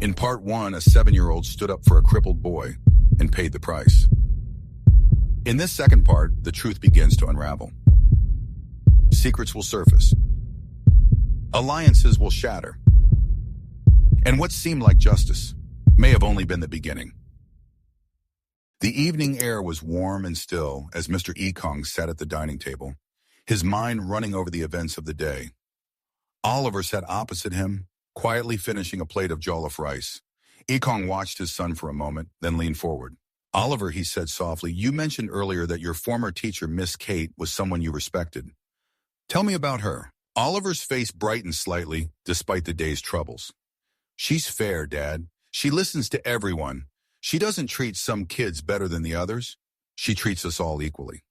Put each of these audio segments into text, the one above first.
In part 1, a 7-year-old stood up for a crippled boy and paid the price. In this second part, the truth begins to unravel. Secrets will surface. Alliances will shatter. And what seemed like justice may have only been the beginning. The evening air was warm and still as Mr. Ekong sat at the dining table, his mind running over the events of the day. Oliver sat opposite him, quietly finishing a plate of jollof rice. Ekong watched his son for a moment, then leaned forward. "Oliver," he said softly, "you mentioned earlier that your former teacher, Miss Kate, was someone you respected. Tell me about her." Oliver's face brightened slightly, despite the day's troubles. "She's fair, Dad. She listens to everyone. She doesn't treat some kids better than the others. She treats us all equally.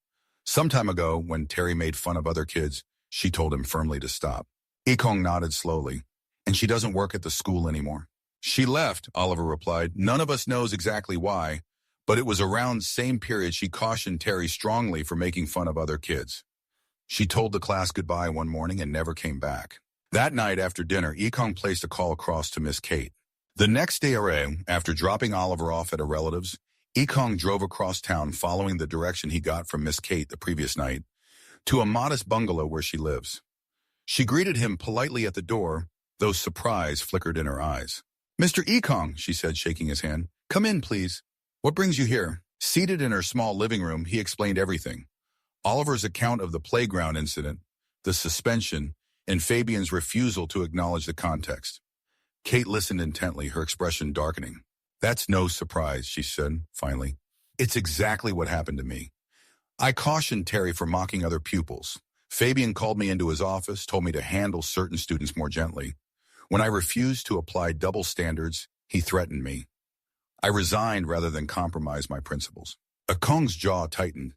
Some time ago, when Terry made fun of other kids, she told him firmly to stop." Ekong nodded slowly. "And she doesn't work at the school anymore?" "She left," Oliver replied. "None of us knows exactly why, but it was around the same period she cautioned Terry strongly for making fun of other kids. She told the class goodbye one morning and never came back." That night after dinner, Ekong placed a call across to Miss Kate. The next day, after dropping Oliver off at a relative's, Ekong drove across town following the direction he got from Miss Kate the previous night to a modest bungalow where she lives. She greeted him politely at the door, though surprise flickered in her eyes. "Mr. Ekong," she said, shaking his hand. "Come in, please. What brings you here?" Seated in her small living room, he explained everything. Oliver's account of the playground incident, the suspension, and Fabian's refusal to acknowledge the context. Kate listened intently, her expression darkening. "That's no surprise," she said, finally. "It's exactly what happened to me. I cautioned Terry for mocking other pupils. Fabian called me into his office, told me to handle certain students more gently. When I refused to apply double standards, he threatened me. I resigned rather than compromise my principles." Ekong's jaw tightened.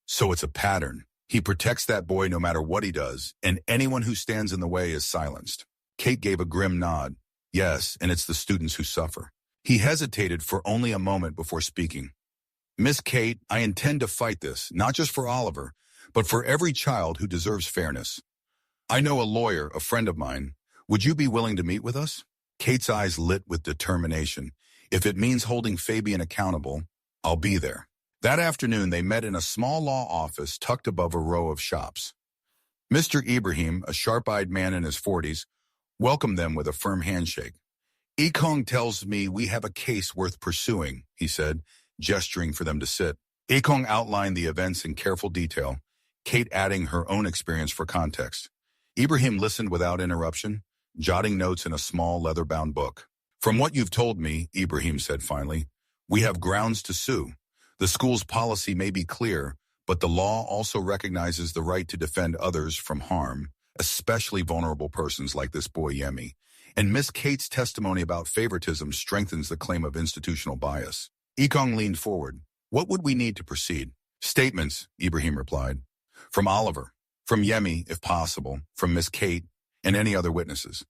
"So it's a pattern. He protects that boy no matter what he does, and anyone who stands in the way is silenced." Kate gave a grim nod. "Yes, and it's the students who suffer." He hesitated for only a moment before speaking. "Miss Kate, I intend to fight this, not just for Oliver, but for every child who deserves fairness. I know a lawyer, a friend of mine. Would you be willing to meet with us?" Kate's eyes lit with determination. "If it means holding Fabian accountable, I'll be there." That afternoon, they met in a small law office tucked above a row of shops. Mr. Ibrahim, a sharp-eyed man in his 40s, welcomed them with a firm handshake. "Ekong tells me we have a case worth pursuing," he said, gesturing for them to sit. Ekong outlined the events in careful detail, Kate adding her own experience for context. Ibrahim listened without interruption, jotting notes in a small leather-bound book. "From what you've told me," Ibrahim said finally, "we have grounds to sue. The school's policy may be clear, but the law also recognizes the right to defend others from harm, especially vulnerable persons like this boy Yemi. And Miss Kate's testimony about favoritism strengthens the claim of institutional bias." Ekong leaned forward. "What would we need to proceed?" "Statements," Ibrahim replied. "From Oliver, from Yemi, if possible, from Miss Kate, and any other witnesses.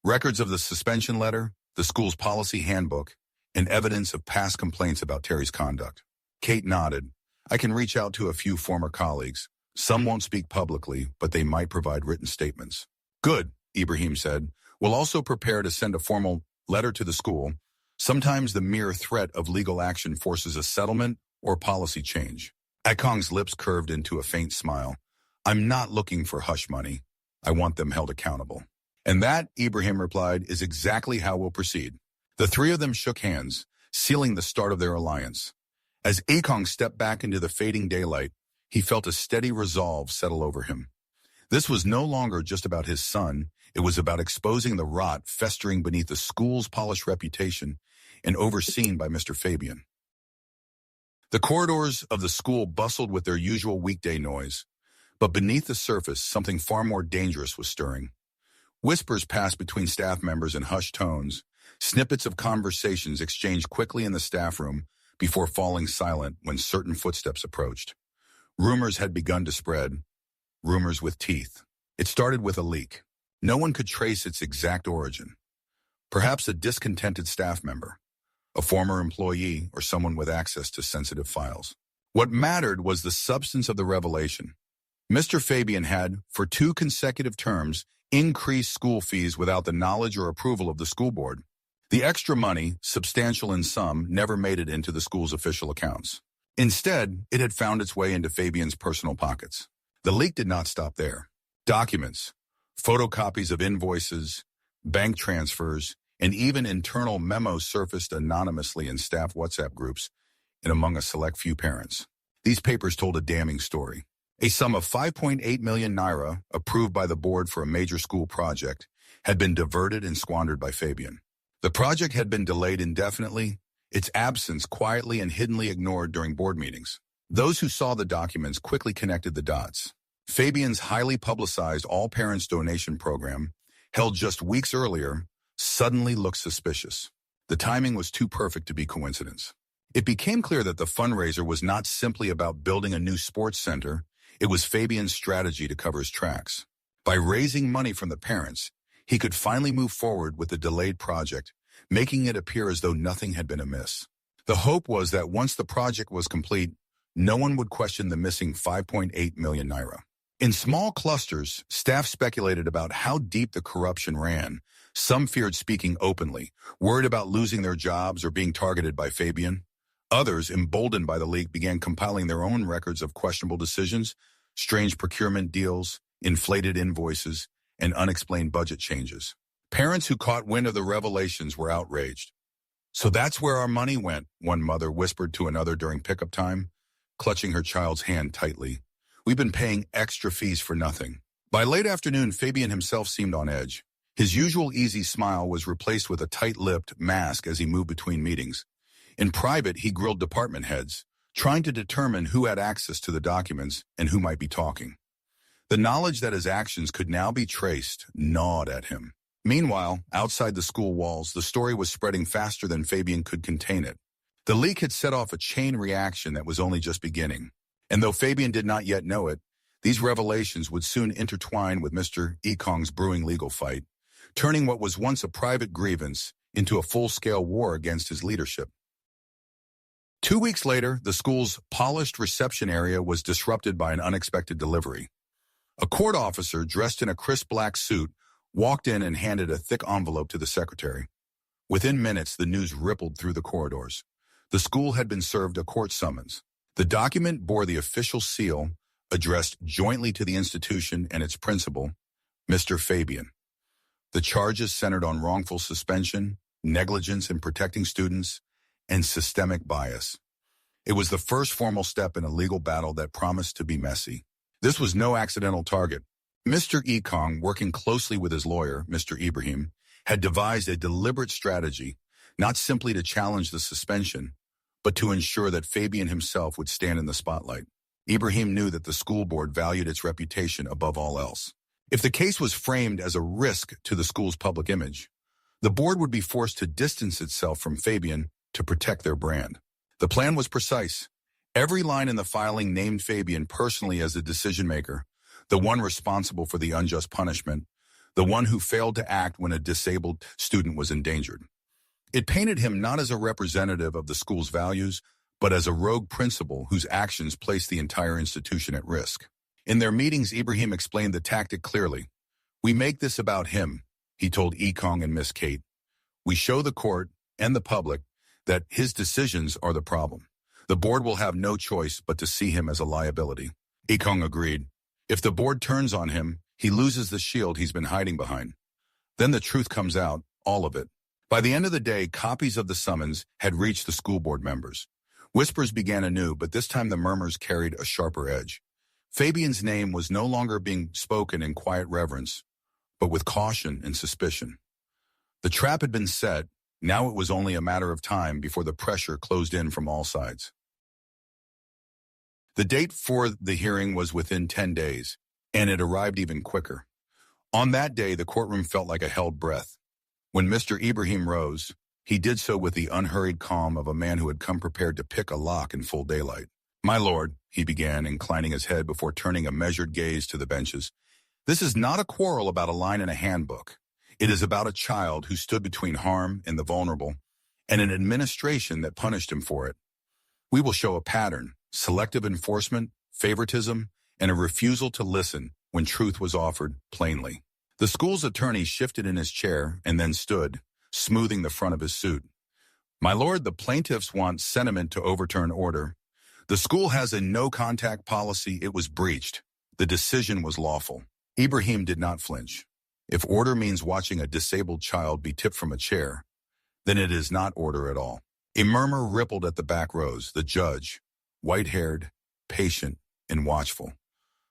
Records of the suspension letter, the school's policy handbook, and evidence of past complaints about Terry's conduct." Kate nodded. "I can reach out to a few former colleagues. Some won't speak publicly, but they might provide written statements." "Good," Ibrahim said. "We'll also prepare to send a formal letter to the school. Sometimes the mere threat of legal action forces a settlement or policy change." Ekong's lips curved into a faint smile. "I'm not looking for hush money. I want them held accountable." "And that," Ibrahim replied, "is exactly how we'll proceed." The three of them shook hands, sealing the start of their alliance. As Ekong stepped back into the fading daylight, he felt a steady resolve settle over him. This was no longer just about his son. It was about exposing the rot festering beneath the school's polished reputation and overseen by Mr. Fabian. The corridors of the school bustled with their usual weekday noise, but beneath the surface, something far more dangerous was stirring. Whispers passed between staff members in hushed tones, snippets of conversations exchanged quickly in the staff room before falling silent when certain footsteps approached. Rumors had begun to spread, rumors with teeth. It started with a leak. No one could trace its exact origin. Perhaps a discontented staff member, a former employee, or someone with access to sensitive files. What mattered was the substance of the revelation. Mr. Fabian had, for 2 consecutive terms, increased school fees without the knowledge or approval of the school board. The extra money, substantial in sum, never made it into the school's official accounts. Instead, it had found its way into Fabian's personal pockets. The leak did not stop there. Documents, photocopies of invoices, bank transfers, and even internal memos surfaced anonymously in staff WhatsApp groups and among a select few parents. These papers told a damning story. A sum of 5.8 million Naira, approved by the board for a major school project, had been diverted and squandered by Fabian. The project had been delayed indefinitely, its absence quietly and hiddenly ignored during board meetings. Those who saw the documents quickly connected the dots. Fabian's highly publicized all-parents donation program, held just weeks earlier, suddenly looked suspicious. The timing was too perfect to be coincidence. It became clear that the fundraiser was not simply about building a new sports center, it was Fabian's strategy to cover his tracks. By raising money from the parents, he could finally move forward with the delayed project, making it appear as though nothing had been amiss. The hope was that once the project was complete, no one would question the missing 5.8 million Naira. In small clusters, staff speculated about how deep the corruption ran. Some feared speaking openly, worried about losing their jobs or being targeted by Fabian. Others, emboldened by the leak, began compiling their own records of questionable decisions, strange procurement deals, inflated invoices, and unexplained budget changes. Parents who caught wind of the revelations were outraged. "So that's where our money went," one mother whispered to another during pickup time, clutching her child's hand tightly. "We've been paying extra fees for nothing." By late afternoon, Fabian himself seemed on edge. His usual easy smile was replaced with a tight-lipped mask as he moved between meetings. In private, he grilled department heads, trying to determine who had access to the documents and who might be talking. The knowledge that his actions could now be traced gnawed at him. Meanwhile, outside the school walls, the story was spreading faster than Fabian could contain it. The leak had set off a chain reaction that was only just beginning. And though Fabian did not yet know it, these revelations would soon intertwine with Mr. Ekong's brewing legal fight, turning what was once a private grievance into a full-scale war against his leadership. 2 weeks later, the school's polished reception area was disrupted by an unexpected delivery. A court officer dressed in a crisp black suit walked in and handed a thick envelope to the secretary. Within minutes, the news rippled through the corridors. The school had been served a court summons. The document bore the official seal, addressed jointly to the institution and its principal, Mr. Fabian. The charges centered on wrongful suspension, negligence in protecting students, and systemic bias. It was the first formal step in a legal battle that promised to be messy. This was no accidental target. Mr. Ekong, working closely with his lawyer, Mr. Ibrahim, had devised a deliberate strategy, not simply to challenge the suspension, but to ensure that Fabian himself would stand in the spotlight. Ibrahim knew that the school board valued its reputation above all else. If the case was framed as a risk to the school's public image, the board would be forced to distance itself from Fabian to protect their brand. The plan was precise. Every line in the filing named Fabian personally as the decision-maker, the one responsible for the unjust punishment, the one who failed to act when a disabled student was endangered. It painted him not as a representative of the school's values, but as a rogue principal whose actions placed the entire institution at risk. In their meetings, Ibrahim explained the tactic clearly. "We make this about him," he told Ekong and Miss Kate. "We show the court and the public that his decisions are the problem. The board will have no choice but to see him as a liability." Ekong agreed. "If the board turns on him, he loses the shield he's been hiding behind. Then the truth comes out, all of it." By the end of the day, copies of the summons had reached the school board members. Whispers began anew, but this time the murmurs carried a sharper edge. Fabian's name was no longer being spoken in quiet reverence, but with caution and suspicion. The trap had been set. Now it was only a matter of time before the pressure closed in from all sides. The date for the hearing was within 10 days, and it arrived even quicker. On that day, the courtroom felt like a held breath. When Mr. Ibrahim rose, he did so with the unhurried calm of a man who had come prepared to pick a lock in full daylight. "My lord," he began, inclining his head before turning a measured gaze to the benches, "this is not a quarrel about a line in a handbook. It is about a child who stood between harm and the vulnerable, and an administration that punished him for it. We will show a pattern, selective enforcement, favoritism, and a refusal to listen when truth was offered plainly." The school's attorney shifted in his chair and then stood, smoothing the front of his suit. My lord, the plaintiffs want sentiment to overturn order. The school has a no-contact policy. It was breached. The decision was lawful. Ibrahim did not flinch. If order means watching a disabled child be tipped from a chair, then it is not order at all. A murmur rippled at the back rows. The judge, white-haired, patient, and watchful,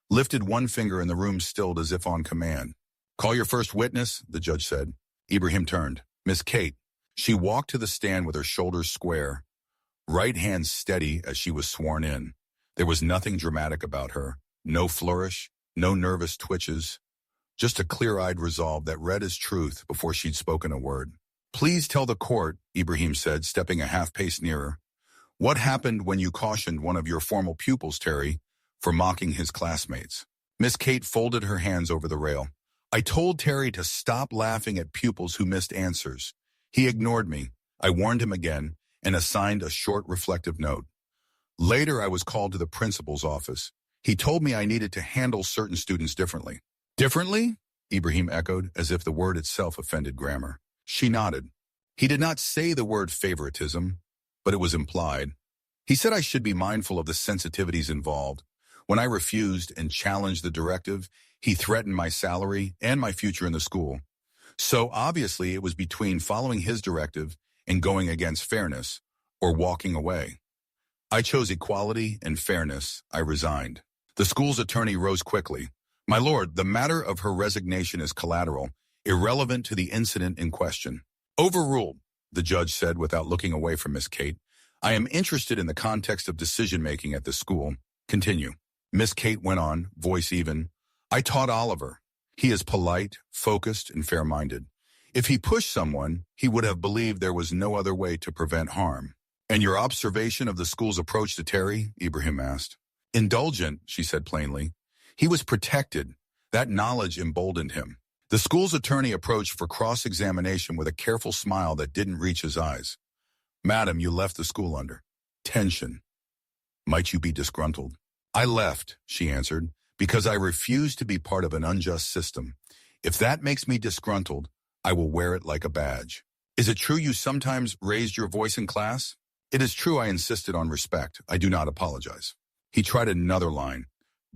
lifted one finger and the room stilled as if on command. Call your first witness, the judge said. Ibrahim turned. Miss Kate. She walked to the stand with her shoulders square, right hand steady as she was sworn in. There was nothing dramatic about her. No flourish, no nervous twitches, just a clear-eyed resolve that read as truth before she'd spoken a word. Please tell the court, Ibrahim said, stepping a half-pace nearer. What happened when you cautioned one of your former pupils, Terry, for mocking his classmates? Miss Kate folded her hands over the rail. I told Terry to stop laughing at pupils who missed answers. He ignored me. I warned him again and assigned a short reflective note. Later, I was called to the principal's office. He told me I needed to handle certain students differently. Differently? Ibrahim echoed, as if the word itself offended grammar. She nodded. He did not say the word favoritism, but it was implied. He said I should be mindful of the sensitivities involved. When I refused and challenged the directive, he threatened my salary and my future in the school. So obviously it was between following his directive and going against fairness, or walking away. I chose equality and fairness. I resigned. The school's attorney rose quickly. My lord, the matter of her resignation is collateral, irrelevant to the incident in question. Overruled, the judge said without looking away from Miss Kate. I am interested in the context of decision-making at this school. Continue. Miss Kate went on, voice even. I taught Oliver. He is polite, focused, and fair-minded. If he pushed someone, he would have believed there was no other way to prevent harm. And your observation of the school's approach to Terry? Ibrahim asked. Indulgent, she said plainly. He was protected. That knowledge emboldened him. The school's attorney approached for cross-examination with a careful smile that didn't reach his eyes. Madam, you left the school under tension. Might you be disgruntled? I left, she answered, because I refuse to be part of an unjust system. If that makes me disgruntled, I will wear it like a badge. Is it true you sometimes raised your voice in class? It is true I insisted on respect. I do not apologize. He tried another line.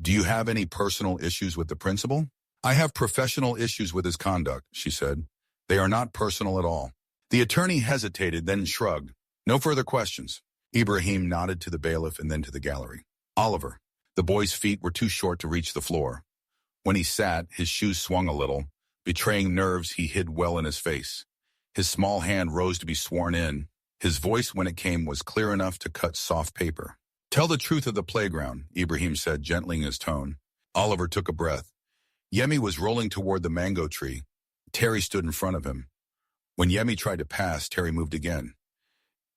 Do you have any personal issues with the principal? I have professional issues with his conduct, she said. They are not personal at all. The attorney hesitated, then shrugged. No further questions. Ibrahim nodded to the bailiff and then to the gallery. Oliver. The boy's feet were too short to reach the floor. When he sat, his shoes swung a little, betraying nerves he hid well in his face. His small hand rose to be sworn in. His voice, when it came, was clear enough to cut soft paper. Tell the truth of the playground, Ibrahim said, gentling his tone. Oliver took a breath. Yemi was rolling toward the mango tree. Terry stood in front of him. When Yemi tried to pass, Terry moved again.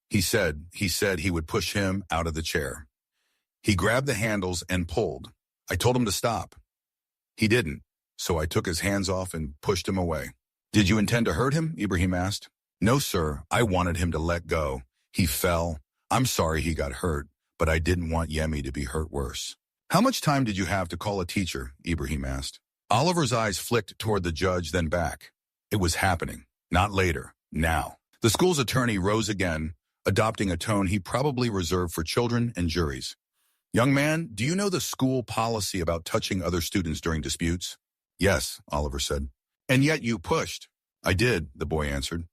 He said he would push him out of the chair. He grabbed the handles and pulled. I told him to stop. He didn't, so I took his hands off and pushed him away. Did you intend to hurt him? Ibrahim asked. No, sir. I wanted him to let go. He fell. I'm sorry he got hurt, but I didn't want Yemi to be hurt worse. How much time did you have to call a teacher? Ibrahim asked. Oliver's eyes flicked toward the judge, then back. It was happening. Not later. Now. The school's attorney rose again, adopting a tone he probably reserved for children and juries. Young man, do you know the school policy about touching other students during disputes? Yes, Oliver said. And yet you pushed. I did, the boy answered.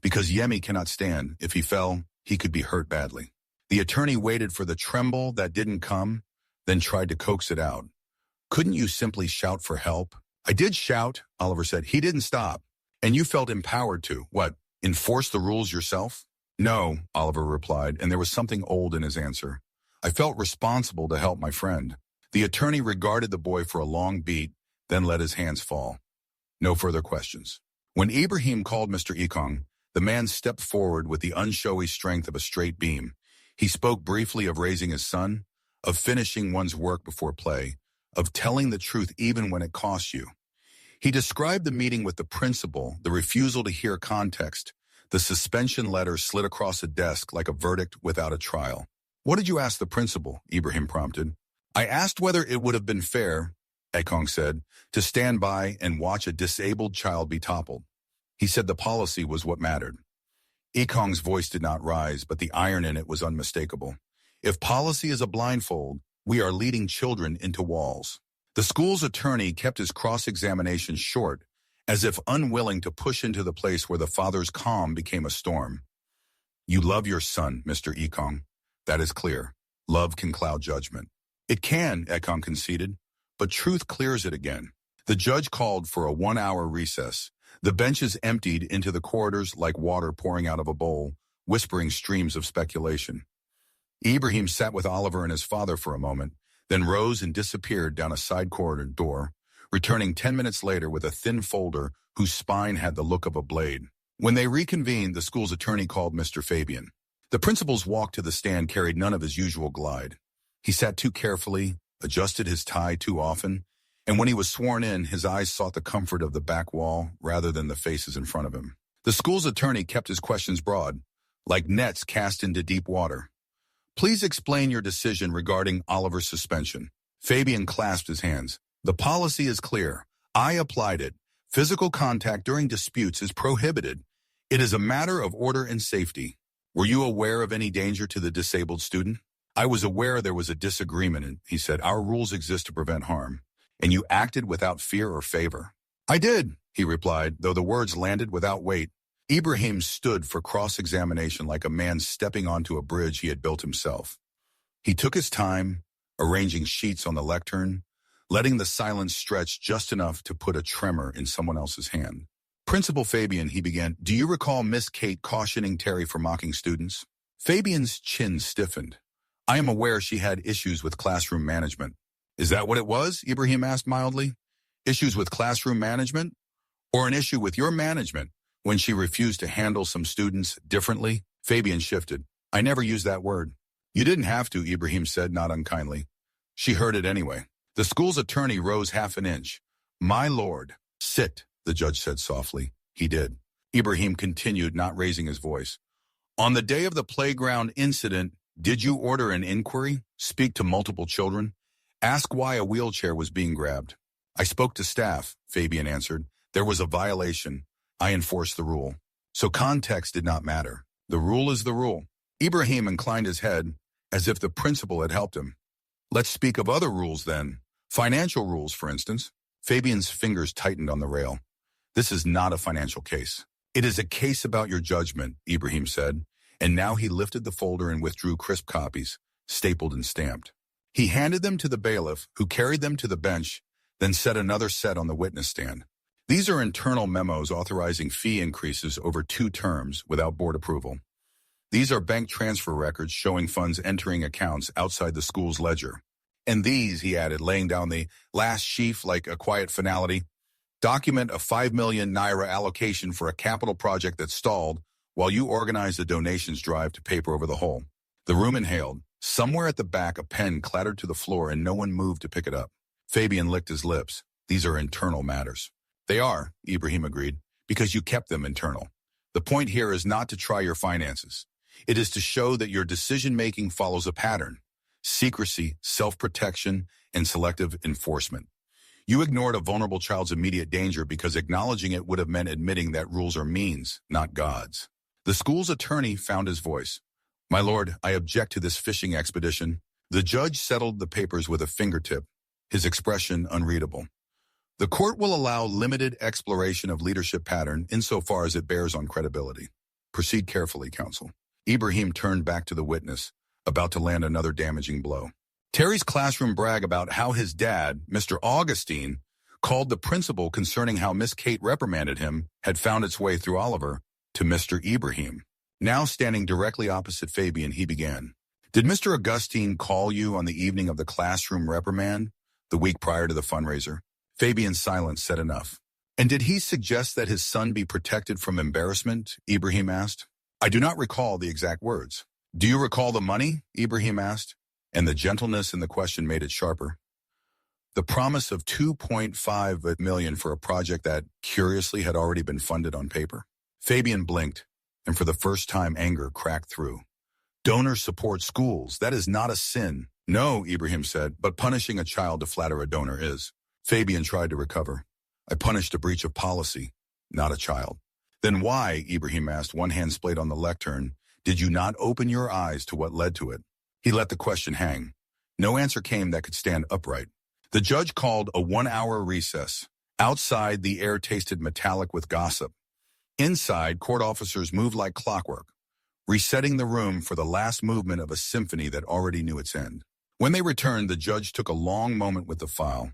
Because Yemi cannot stand. If he fell, he could be hurt badly. The attorney waited for the tremble that didn't come, then tried to coax it out. Couldn't you simply shout for help? I did shout, Oliver said. He didn't stop. And you felt empowered to, what, enforce the rules yourself? No, Oliver replied, and there was something old in his answer. I felt responsible to help my friend. The attorney regarded the boy for a long beat, then let his hands fall. No further questions. When Ibrahim called Mr. Ekong, the man stepped forward with the unshowy strength of a straight beam. He spoke briefly of raising his son, of finishing one's work before play, of telling the truth even when it costs you. He described the meeting with the principal, the refusal to hear context. The suspension letter slid across a desk like a verdict without a trial. What did you ask the principal? Ibrahim prompted. I asked whether it would have been fair, Ekong said, to stand by and watch a disabled child be toppled. He said the policy was what mattered. Ekong's voice did not rise, but the iron in it was unmistakable. If policy is a blindfold, we are leading children into walls. The school's attorney kept his cross-examination short, as if unwilling to push into the place where the father's calm became a storm. You love your son, Mr. Ekong. That is clear. Love can cloud judgment. It can, Ekong conceded, but truth clears it again. The judge called for a 1-hour recess. The benches emptied into the corridors like water pouring out of a bowl, whispering streams of speculation. Ibrahim sat with Oliver and his father for a moment, then rose and disappeared down a side corridor door, returning 10 minutes later with a thin folder whose spine had the look of a blade. When they reconvened, the school's attorney called Mr. Fabian. The principal's walk to the stand carried none of his usual glide. He sat too carefully, adjusted his tie too often, and when he was sworn in, his eyes sought the comfort of the back wall rather than the faces in front of him. The school's attorney kept his questions broad, like nets cast into deep water. Please explain your decision regarding Oliver's suspension. Fabian clasped his hands. The policy is clear. I applied it. Physical contact during disputes is prohibited. It is a matter of order and safety. Were you aware of any danger to the disabled student? I was aware there was a disagreement, he said. Our rules exist to prevent harm. And you acted without fear or favor. I did, he replied, though the words landed without weight. Ibrahim stood for cross-examination like a man stepping onto a bridge he had built himself. He took his time, arranging sheets on the lectern, letting the silence stretch just enough to put a tremor in someone else's hand. Principal Fabian, he began, do you recall Miss Kate cautioning Terry for mocking students? Fabian's chin stiffened. I am aware she had issues with classroom management. Is that what it was? Ibrahim asked mildly. Issues with classroom management? Or an issue with your management when she refused to handle some students differently? Fabian shifted. I never used that word. You didn't have to, Ibrahim said, not unkindly. She heard it anyway. The school's attorney rose half an inch. My lord, sit, the judge said softly. He did. Ibrahim continued, not raising his voice. On the day of the playground incident, did you order an inquiry? Speak to multiple children? Ask why a wheelchair was being grabbed. I spoke to staff, Fabian answered. There was a violation. I enforced the rule. So context did not matter. The rule is the rule. Ibrahim inclined his head as if the principal had helped him. Let's speak of other rules then. Financial rules, for instance. Fabian's fingers tightened on the rail. This is not a financial case. It is a case about your judgment, Ibrahim said, and now he lifted the folder and withdrew crisp copies, stapled and stamped. He handed them to the bailiff, who carried them to the bench, then set another set on the witness stand. These are internal memos authorizing fee increases over 2 terms without board approval. These are bank transfer records showing funds entering accounts outside the school's ledger. And these, he added, laying down the last sheaf like a quiet finality, document a 5 million Naira allocation for a capital project that stalled while you organized a donations drive to paper over the whole. The room inhaled. Somewhere at the back, a pen clattered to the floor and no one moved to pick it up. Fabian licked his lips. These are internal matters. They are, Ibrahim agreed, because you kept them internal. The point here is not to try your finances. It is to show that your decision-making follows a pattern: secrecy, self-protection, and selective enforcement. You ignored a vulnerable child's immediate danger because acknowledging it would have meant admitting that rules are means, not gods. The school's attorney found his voice. My lord, I object to this fishing expedition. The judge settled the papers with a fingertip, his expression unreadable. The court will allow limited exploration of leadership pattern insofar as it bears on credibility. Proceed carefully, counsel. Ibrahim turned back to the witness, about to land another damaging blow. Terry's classroom brag about how his dad, Mr. Augustine, called the principal concerning how Miss Kate reprimanded him had found its way through Oliver to Mr. Ibrahim. Now standing directly opposite Fabian, he began. Did Mr. Augustine call you on the evening of the classroom reprimand, the week prior to the fundraiser? Fabian's silence said enough. And did he suggest that his son be protected from embarrassment? Ibrahim asked. I do not recall the exact words. Do you recall the money? Ibrahim asked, and the gentleness in the question made it sharper. The promise of 2.5 million for a project that, curiously, had already been funded on paper. Fabian blinked, and for the first time anger cracked through. Donors support schools. That is not a sin. No, Ibrahim said, but punishing a child to flatter a donor is. Fabian tried to recover. I punished a breach of policy, not a child. Then why, Ibrahim asked, one hand splayed on the lectern, did you not open your eyes to what led to it? He let the question hang. No answer came that could stand upright. The judge called a 1-hour recess. Outside, the air tasted metallic with gossip. Inside, court officers moved like clockwork, resetting the room for the last movement of a symphony that already knew its end. When they returned, the judge took a long moment with the file.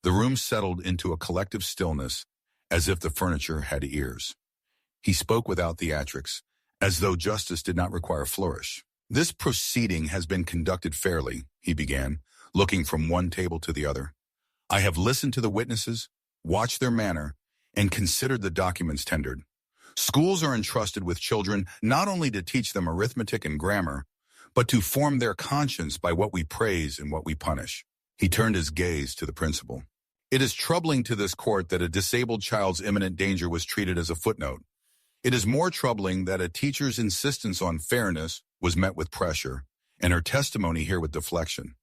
The room settled into a collective stillness, as if the furniture had ears. He spoke without theatrics, as though justice did not require flourish. This proceeding has been conducted fairly, he began, looking from one table to the other. I have listened to the witnesses, watched their manner, and considered the documents tendered. Schools are entrusted with children not only to teach them arithmetic and grammar, but to form their conscience by what we praise and what we punish. He turned his gaze to the principal. It is troubling to this court that a disabled child's imminent danger was treated as a footnote. It is more troubling that a teacher's insistence on fairness was met with pressure, and her testimony here with deflection.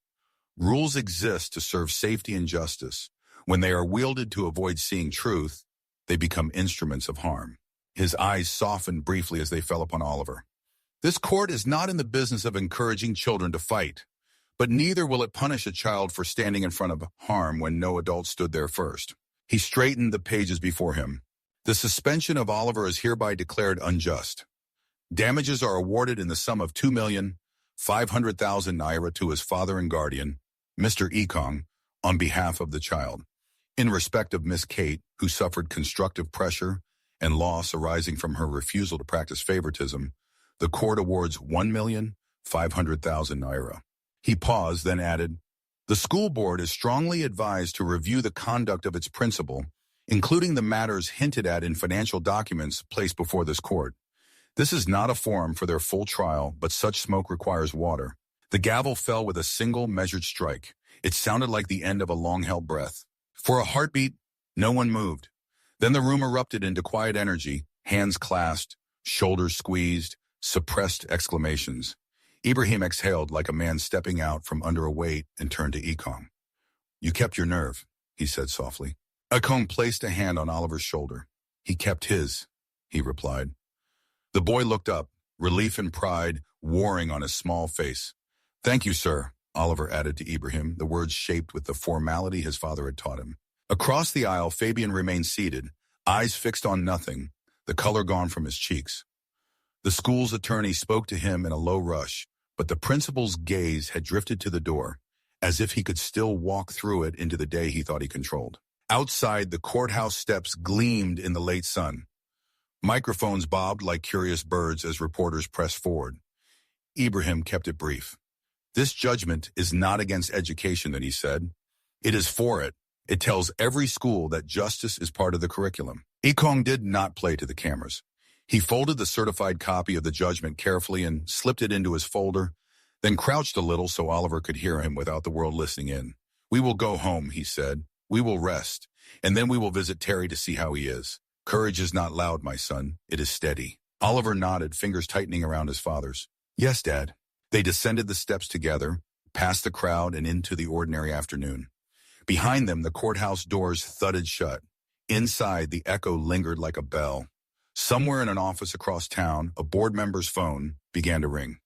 Rules exist to serve safety and justice. When they are wielded to avoid seeing truth, they become instruments of harm. His eyes softened briefly as they fell upon Oliver. This court is not in the business of encouraging children to fight, but neither will it punish a child for standing in front of harm when no adult stood there first. He straightened the pages before him. The suspension of Oliver is hereby declared unjust. Damages are awarded in the sum of 2,500,000 Naira to his father and guardian, Mr. Ekong, on behalf of the child. In respect of Miss Kate, who suffered constructive pressure and loss arising from her refusal to practice favoritism, the court awards 1,500,000 Naira. He paused, then added, the school board is strongly advised to review the conduct of its principal, including the matters hinted at in financial documents placed before this court. This is not a forum for their full trial, but such smoke requires water. The gavel fell with a single measured strike. It sounded like the end of a long-held breath. For a heartbeat, no one moved. Then the room erupted into quiet energy, hands clasped, shoulders squeezed, suppressed exclamations. Ibrahim exhaled like a man stepping out from under a weight and turned to Ekong. You kept your nerve, he said softly. Ekong placed a hand on Oliver's shoulder. He kept his, he replied. The boy looked up, relief and pride warring on his small face. Thank you, sir, Oliver added to Ibrahim, the words shaped with the formality his father had taught him. Across the aisle, Fabian remained seated, eyes fixed on nothing, the color gone from his cheeks. The school's attorney spoke to him in a low rush, but the principal's gaze had drifted to the door, as if he could still walk through it into the day he thought he controlled. Outside, the courthouse steps gleamed in the late sun. Microphones bobbed like curious birds as reporters pressed forward. Ibrahim kept it brief. This judgment is not against education, that he said. It is for it. It tells every school that justice is part of the curriculum. Ekong did not play to the cameras. He folded the certified copy of the judgment carefully and slipped it into his folder, then crouched a little so Oliver could hear him without the world listening in. We will go home, he said. We will rest, and then we will visit Terry to see how he is. Courage is not loud, my son. It is steady. Oliver nodded, fingers tightening around his father's. Yes, Dad. They descended the steps together, past the crowd and into the ordinary afternoon. Behind them, the courthouse doors thudded shut. Inside, the echo lingered like a bell. Somewhere in an office across town, a board member's phone began to ring.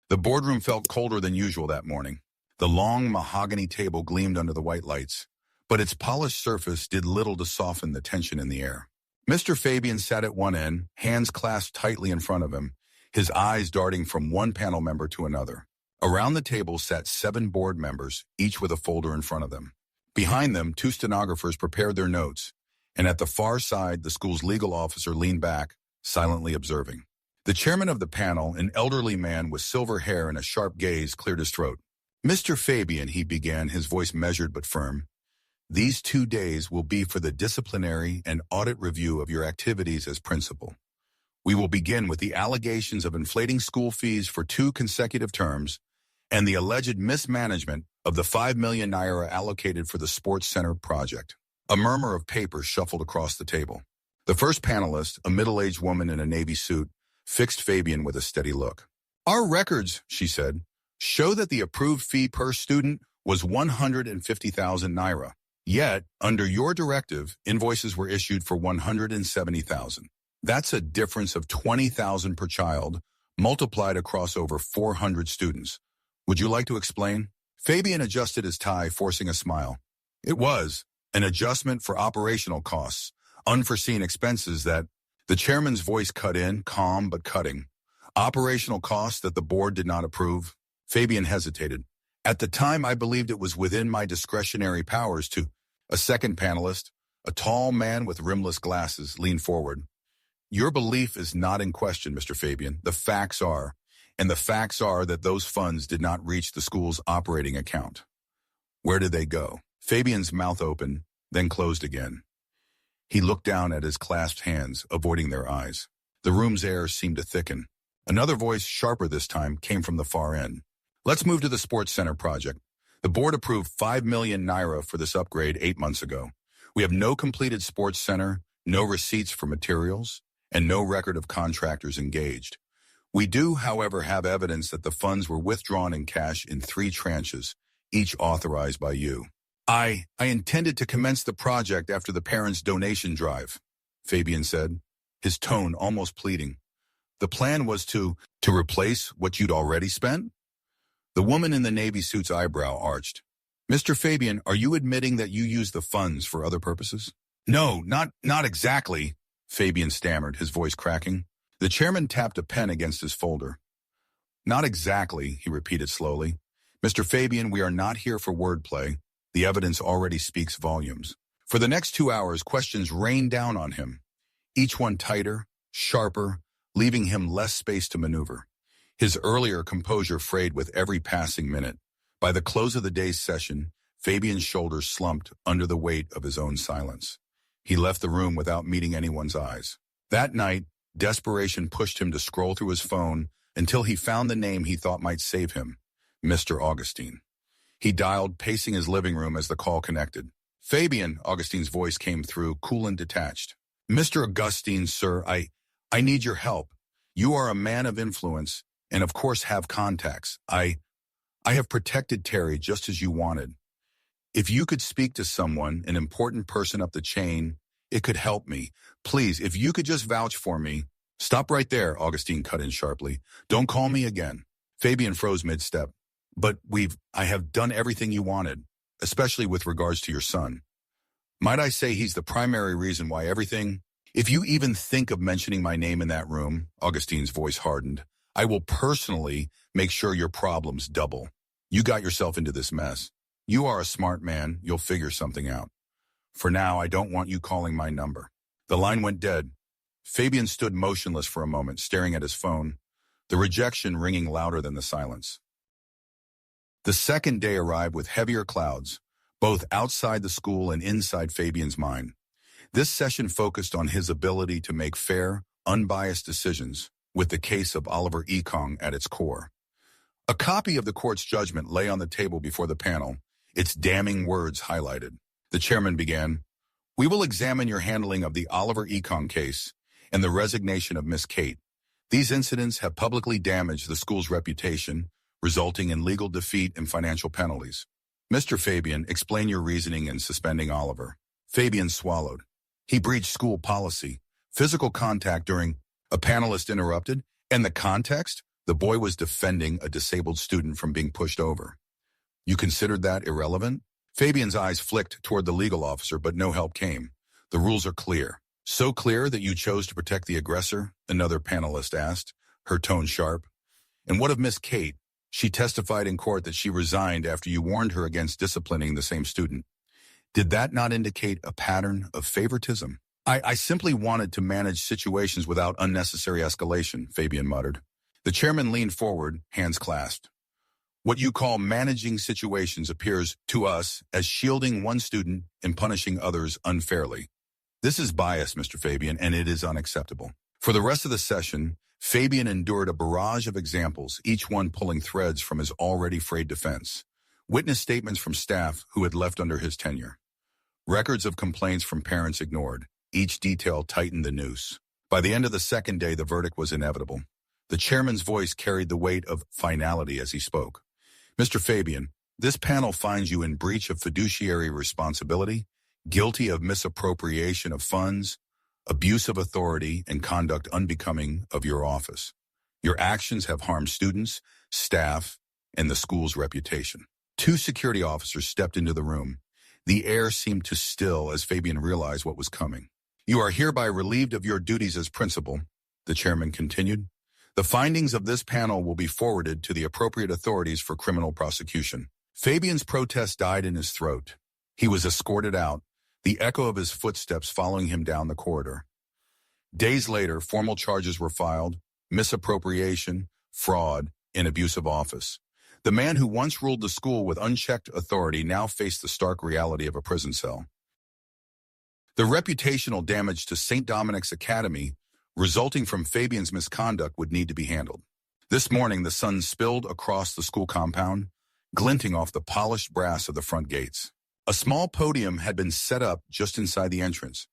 The boardroom felt colder than usual that morning. The long mahogany table gleamed under the white lights, but its polished surface did little to soften the tension in the air. Mr. Fabian sat at one end, hands clasped tightly in front of him, his eyes darting from one panel member to another. Around the table sat 7 board members, each with a folder in front of them. Behind them, 2 stenographers prepared their notes, and at the far side, the school's legal officer leaned back, silently observing. The chairman of the panel, an elderly man with silver hair and a sharp gaze, cleared his throat. Mr. Fabian, he began, his voice measured but firm, these 2 days will be for the disciplinary and audit review of your activities as principal. We will begin with the allegations of inflating school fees for 2 consecutive terms and the alleged mismanagement of the 5 million Naira allocated for the Sports Center project. A murmur of papers shuffled across the table. The first panelist, a middle-aged woman in a navy suit, fixed Fabian with a steady look. Our records, she said, show that the approved fee per student was 150,000 Naira. Yet, under your directive, invoices were issued for $170,000. That's a difference of $20,000 per child, multiplied across over 400 students. Would you like to explain? Fabian adjusted his tie, forcing a smile. It was an adjustment for operational costs, unforeseen expenses that the chairman's voice cut in, calm but cutting. Operational costs that the board did not approve. Fabian hesitated. At the time, I believed it was within my discretionary powers to. A second panelist, a tall man with rimless glasses, leaned forward. Your belief is not in question, Mr. Fabian. The facts are. And the facts are that those funds did not reach the school's operating account. Where did they go? Fabian's mouth opened, then closed again. He looked down at his clasped hands, avoiding their eyes. The room's air seemed to thicken. Another voice, sharper this time, came from the far end. Let's move to the sports center project. The board approved 5 million Naira for this upgrade 8 months ago. We have no completed sports center, no receipts for materials, and no record of contractors engaged. We do, however, have evidence that the funds were withdrawn in cash in 3 tranches, each authorized by you. I intended to commence the project after the parents' donation drive, Fabian said, his tone almost pleading. The plan was to replace what you'd already spent? The woman in the navy suit's eyebrow arched. Mr. Fabian, are you admitting that you used the funds for other purposes? No, not exactly, Fabian stammered, his voice cracking. The chairman tapped a pen against his folder. Not exactly, he repeated slowly. Mr. Fabian, we are not here for wordplay. The evidence already speaks volumes. For the next 2 hours, questions rained down on him, each one tighter, sharper, leaving him less space to maneuver. His earlier composure frayed with every passing minute. By the close of the day's session, Fabian's shoulders slumped under the weight of his own silence. He left the room without meeting anyone's eyes. That night, desperation pushed him to scroll through his phone until he found the name he thought might save him, Mr. Augustine. He dialed, pacing his living room as the call connected. Fabian, Augustine's voice came through, cool and detached. Mr. Augustine, sir, I need your help. You are a man of influence and of course have contacts. I have protected Terry just as you wanted. If you could speak to someone, an important person up the chain, it could help me. Please, if you could just vouch for me. Stop right there, Augustine cut in sharply. Don't call me again. Fabian froze mid-step. But I have done everything you wanted, especially with regards to your son. Might I say he's the primary reason why everything... If you even think of mentioning my name in that room, Augustine's voice hardened, I will personally make sure your problems double. You got yourself into this mess. You are a smart man. You'll figure something out. For now, I don't want you calling my number. The line went dead. Fabian stood motionless for a moment, staring at his phone, the rejection ringing louder than the silence. The second day arrived with heavier clouds, both outside the school and inside Fabian's mind. This session focused on his ability to make fair, unbiased decisions, with the case of Oliver Ekong at its core. A copy of the court's judgment lay on the table before the panel, its damning words highlighted. The chairman began, "We will examine your handling of the Oliver Ekong case and the resignation of Miss Kate. These incidents have publicly damaged the school's reputation, resulting in legal defeat and financial penalties. Mr. Fabian, explain your reasoning in suspending Oliver." Fabian swallowed. He breached school policy. Physical contact during... A panelist interrupted. And the context? The boy was defending a disabled student from being pushed over. You considered that irrelevant? Fabian's eyes flicked toward the legal officer, but no help came. The rules are clear. So clear that you chose to protect the aggressor? Another panelist asked, her tone sharp. And what of Miss Kate? She testified in court that she resigned after you warned her against disciplining the same student. Did that not indicate a pattern of favoritism? I simply wanted to manage situations without unnecessary escalation, Fabian muttered. The chairman leaned forward, hands clasped. What you call managing situations appears to us as shielding one student and punishing others unfairly. This is bias, Mr. Fabian, and it is unacceptable. For the rest of the session, Fabian endured a barrage of examples, each one pulling threads from his already frayed defense. Witness statements from staff who had left under his tenure. Records of complaints from parents ignored. Each detail tightened the noose. By the end of the second day, the verdict was inevitable. The chairman's voice carried the weight of finality as he spoke. Mr. Fabian, This panel finds you in breach of fiduciary responsibility, guilty of misappropriation of funds, abuse of authority, and conduct unbecoming of your office. Your actions have harmed students, staff, and the school's reputation. Two security officers stepped into the room. The air seemed to still as Fabian realized what was coming. You are hereby relieved of your duties as principal, the chairman continued. The findings of this panel will be forwarded to the appropriate authorities for criminal prosecution. Fabian's protest died in his throat. He was escorted out, the echo of his footsteps following him down the corridor. Days later, formal charges were filed: misappropriation, fraud, and abuse of office. The man who once ruled the school with unchecked authority now faced the stark reality of a prison cell. The reputational damage to St. Dominic's Academy resulting from Fabian's misconduct would need to be handled. This morning, the sun spilled across the school compound, glinting off the polished brass of the front gates. A small podium had been set up just inside the entrance,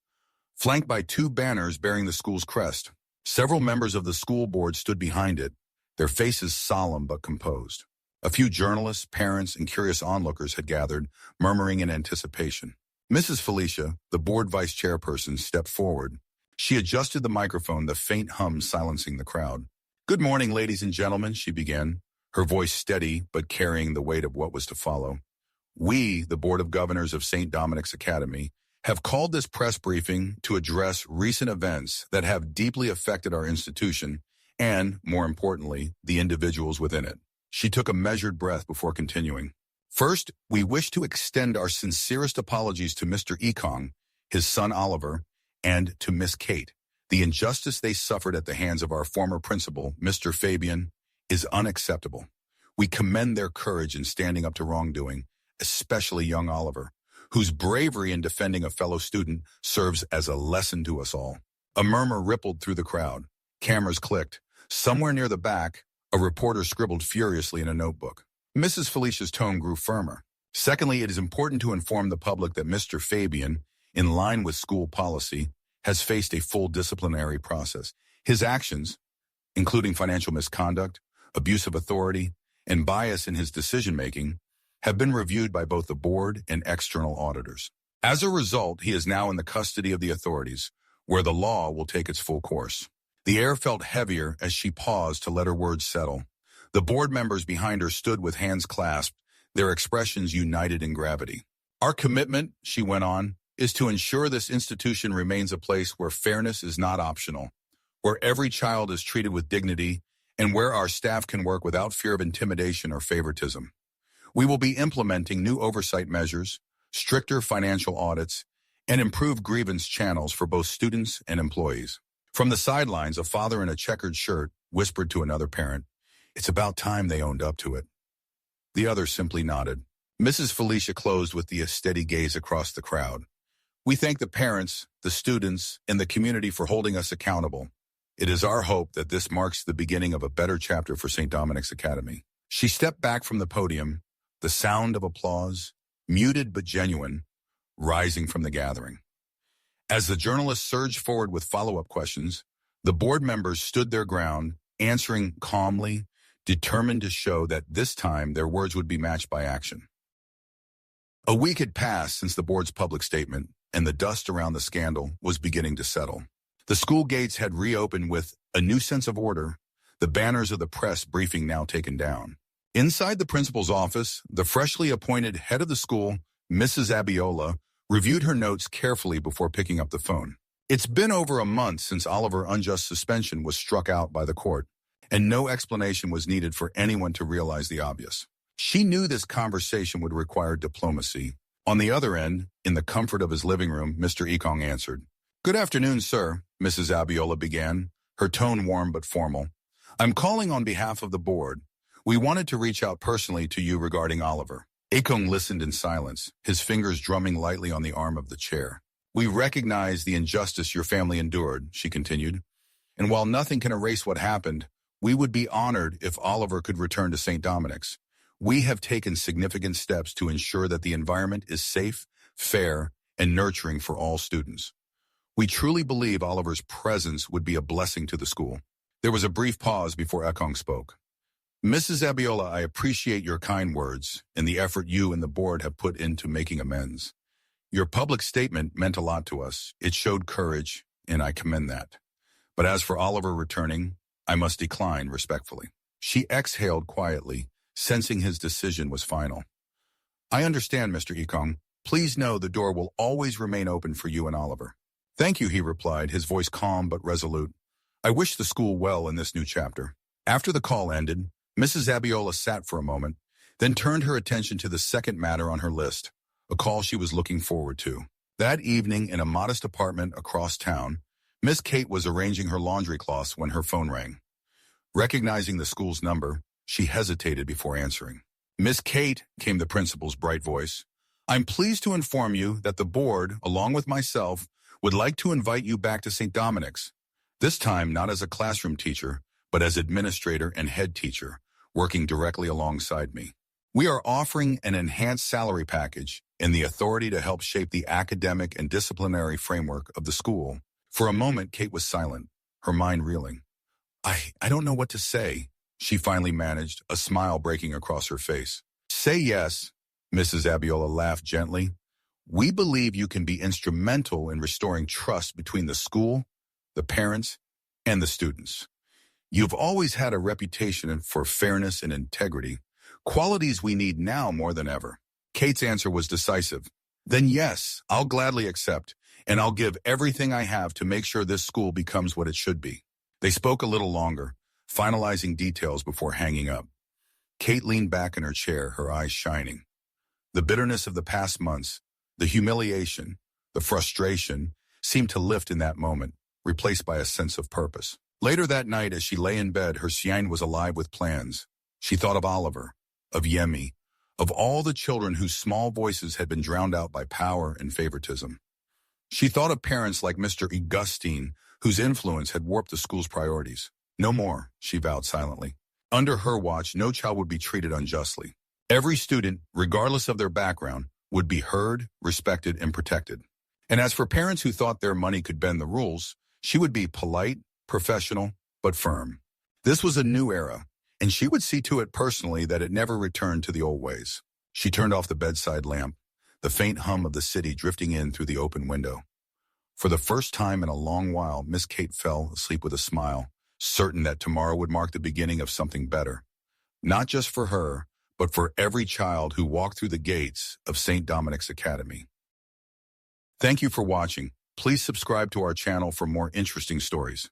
flanked by two banners bearing the school's crest. Several members of the school board stood behind it, their faces solemn but composed. A few journalists, parents, and curious onlookers had gathered, murmuring in anticipation. Mrs. Felicia, the board vice chairperson, stepped forward. She adjusted the microphone, the faint hum silencing the crowd. "Good morning, ladies and gentlemen," she began, her voice steady but carrying the weight of what was to follow. "We, the Board of Governors of St. Dominic's Academy, have called this press briefing to address recent events that have deeply affected our institution and, more importantly, the individuals within it." She took a measured breath before continuing. "First, we wish to extend our sincerest apologies to Mr. Ekong, his son Oliver, and to Miss Kate. The injustice they suffered at the hands of our former principal, Mr. Fabian, is unacceptable. We commend their courage in standing up to wrongdoing, especially young Oliver, whose bravery in defending a fellow student serves as a lesson to us all." A murmur rippled through the crowd. Cameras clicked. Somewhere near the back, a reporter scribbled furiously in a notebook. Mrs. Felicia's tone grew firmer. "Secondly, it is important to inform the public that Mr. Fabian, in line with school policy, has faced a full disciplinary process. His actions, including financial misconduct, abuse of authority, and bias in his decision-making, have been reviewed by both the board and external auditors. As a result, he is now in the custody of the authorities, where the law will take its full course." The air felt heavier as she paused to let her words settle. The board members behind her stood with hands clasped, their expressions united in gravity. "Our commitment," she went on, "is to ensure this institution remains a place where fairness is not optional, where every child is treated with dignity, and where our staff can work without fear of intimidation or favoritism. We will be implementing new oversight measures, stricter financial audits, and improved grievance channels for both students and employees." From the sidelines, a father in a checkered shirt whispered to another parent, "It's about time they owned up to it." The other simply nodded. Mrs. Felicia closed with the steady gaze across the crowd. "We thank the parents, the students, and the community for holding us accountable. It is our hope that this marks the beginning of a better chapter for St. Dominic's Academy." She stepped back from the podium, the sound of applause, muted but genuine, rising from the gathering. As the journalists surged forward with follow-up questions, the board members stood their ground, answering calmly, determined to show that this time their words would be matched by action. A week had passed since the board's public statement, and the dust around the scandal was beginning to settle. The school gates had reopened with a new sense of order, the banners of the press briefing now taken down. Inside the principal's office, the freshly appointed head of the school, Mrs. Abiola, reviewed her notes carefully before picking up the phone. It's been over a month since Oliver's unjust suspension was struck out by the court, and no explanation was needed for anyone to realize the obvious. She knew this conversation would require diplomacy. On the other end, in the comfort of his living room, Mr. Ekong answered. "Good afternoon, sir," Mrs. Abiola began, her tone warm but formal. "I'm calling on behalf of the board. We wanted to reach out personally to you regarding Oliver." Ekong listened in silence, his fingers drumming lightly on the arm of the chair. "We recognize the injustice your family endured," she continued, "and while nothing can erase what happened, we would be honored if Oliver could return to St. Dominic's. We have taken significant steps to ensure that the environment is safe, fair, and nurturing for all students. We truly believe Oliver's presence would be a blessing to the school." There was a brief pause before Ekong spoke. Mrs. Abiola, I appreciate your kind words and the effort you and the board have put into making amends. Your public statement meant a lot to us. It showed courage, and I commend that. But as for Oliver returning, I must decline respectfully. She exhaled quietly, sensing his decision was final. I understand, Mr. Ekong. Please know the door will always remain open for you and Oliver. Thank you, he replied, his voice calm but resolute. I wish the school well in this new chapter. After the call ended, Mrs. Abiola sat for a moment, then turned her attention to the second matter on her list, a call she was looking forward to. That evening, in a modest apartment across town, Miss Kate was arranging her laundry cloths when her phone rang. Recognizing the school's number, she hesitated before answering. Miss Kate, came the principal's bright voice. I'm pleased to inform you that the board, along with myself, would like to invite you back to St. Dominic's. This time not as a classroom teacher, but as administrator and head teacher, working directly alongside me. We are offering an enhanced salary package and the authority to help shape the academic and disciplinary framework of the school. For a moment, Kate was silent, her mind reeling. I don't know what to say, she finally managed, a smile breaking across her face. Say yes, Mrs. Abiola laughed gently. We believe you can be instrumental in restoring trust between the school, the parents, and the students. You've always had a reputation for fairness and integrity, qualities we need now more than ever. Kate's answer was decisive. Then yes, I'll gladly accept, and I'll give everything I have to make sure this school becomes what it should be. They spoke a little longer, finalizing details before hanging up. Kate leaned back in her chair, her eyes shining. The bitterness of the past months, the humiliation, the frustration, seemed to lift in that moment, replaced by a sense of purpose. Later that night, as she lay in bed, her mind was alive with plans. She thought of Oliver, of Yemi, of all the children whose small voices had been drowned out by power and favoritism. She thought of parents like Mr. Augustine, whose influence had warped the school's priorities. No more, she vowed silently. Under her watch, no child would be treated unjustly. Every student, regardless of their background, would be heard, respected, and protected. And as for parents who thought their money could bend the rules, she would be polite, professional, but firm. This was a new era, and she would see to it personally that it never returned to the old ways. She turned off the bedside lamp, the faint hum of the city drifting in through the open window. For the first time in a long while, Miss Kate fell asleep with a smile, certain that tomorrow would mark the beginning of something better. Not just for her, but for every child who walked through the gates of St. Dominic's Academy. Thank you for watching. Please subscribe to our channel for more interesting stories.